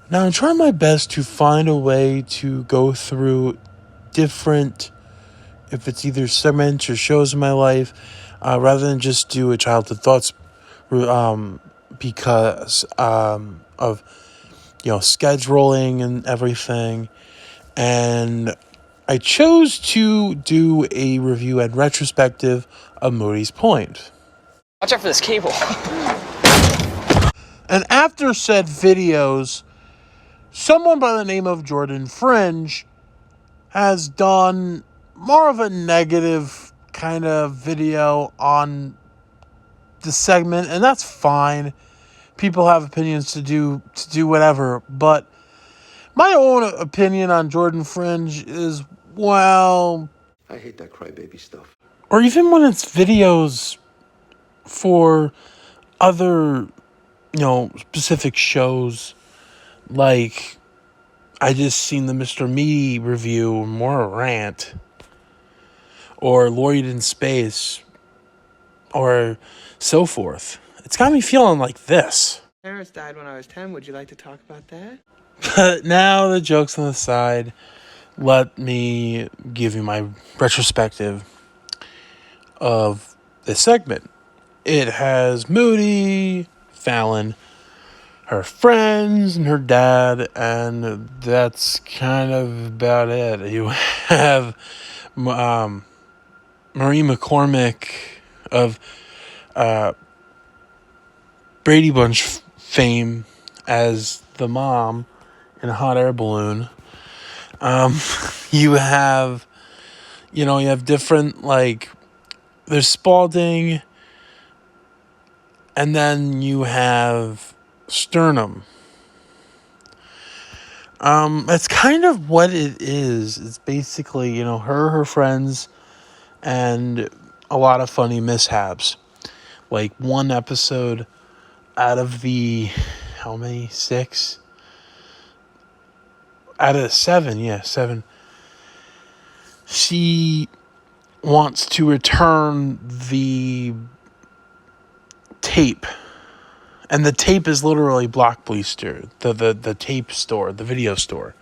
Now, I'm trying my best to find a way to go through different, if it's either segments or shows in my life, rather than just do a childhood thoughts, because of scheduling and everything. And I chose to do a review and retrospective of Moody's Point. Watch out for this cable. And after said videos, someone by the name of Jordan Fringe has done more of a negative kind of video on the segment, and that's fine. People have opinions to do whatever, but my own opinion on Jordan Fringe is, well, I hate that crybaby stuff. or even when it's videos for other, specific shows, like I just seen the Mr. Me review, more a rant, or Lloyd in Space, or so forth. It's got me feeling like this. Parents died when I was 10. Would you like to talk about that? But now, the joke's on the side. Let me give you my retrospective of this segment. It has Moody, Fallon, her friends, and her dad, and that's kind of about it. You have Marie McCormick of Brady Bunch fame as the mom in a hot air balloon. You have different, like, there's Spalding, and then you have Sternum. That's kind of what it is. It's basically, her friends, and a lot of funny mishaps. Like one episode out of the, how many? 6? Out of 7, yeah, 7. She wants to return the tape. And the tape is literally Blockbuster, the tape store, the video store,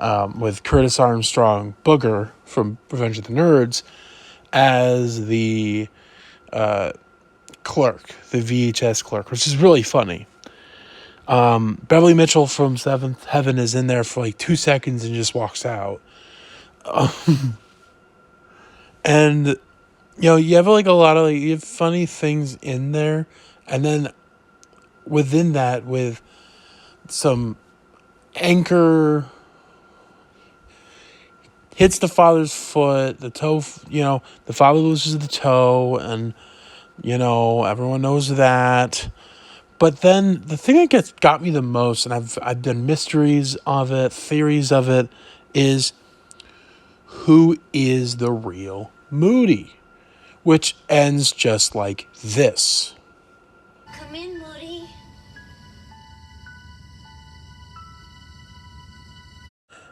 with Curtis Armstrong Booger from Revenge of the Nerds as the clerk, the VHS clerk, which is really funny. Beverly Mitchell from Seventh Heaven is in there for like 2 seconds and just walks out. And you have like a lot of you have funny things in there, and then within that, with some Anchor hits the father's foot, the toe, the father loses the toe, and everyone knows that. But then the thing that got me the most, and I've done mysteries of it, theories of it, is who is the real Moody, which ends just like this. Come in, Moody.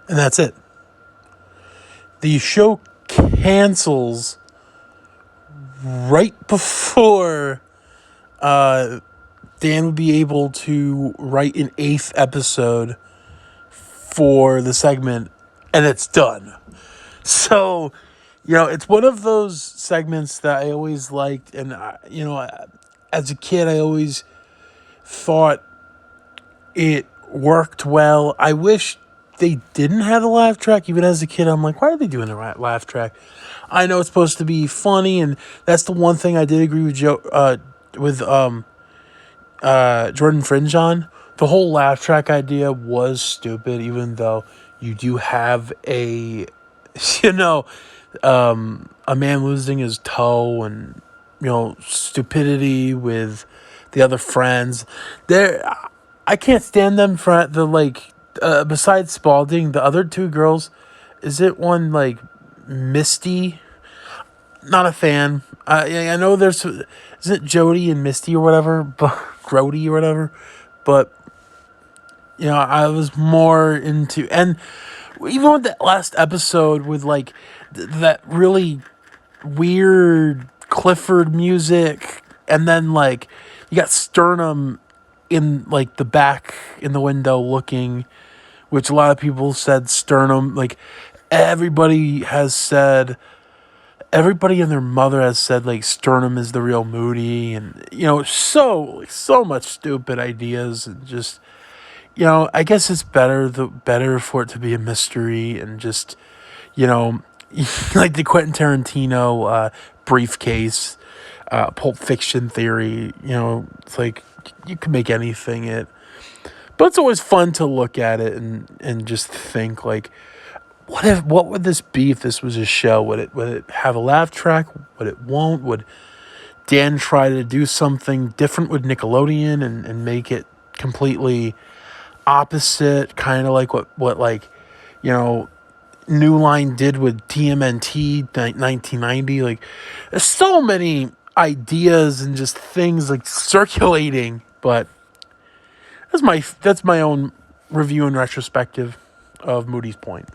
And that's it. The show cancels right before Dan would be able to write an 8th episode for the segment, and it's done. So, it's one of those segments that I always liked, and, as a kid, I always thought it worked well. I wish they didn't have a laugh track. Even as a kid, I'm like, why are they doing a laugh track? I know it's supposed to be funny, and that's the one thing I did agree with Jordan Fringe on. The whole laugh track idea was stupid, even though you do have a man losing his toe, and stupidity with the other friends. I can't stand them for the besides Spalding, the other 2 girls. Is it one like Misty? Not a fan. I know is it Jody and Misty or whatever, but Grody or whatever. But I was more into, and even with that last episode with like that really weird Clifford music, and then like you got Sternum in like the back in the window looking, which a lot of people said sternum. Like everybody and their mother has said like sternum is the real Moody, and so much stupid ideas, and just I guess it's better for it to be a mystery, and just you know like the Quentin Tarantino briefcase, Pulp Fiction theory. It's like you can make anything it, but it's always fun to look at it and just think like, what would this be if this was a show? Would it have a laugh track? Would it won't? Would Dan try to do something different with Nickelodeon and make it completely opposite, kind of like what like New Line did with TMNT 1990? Like, there's so many ideas and just things like circulating, but that's my own review and retrospective of Moody's Point.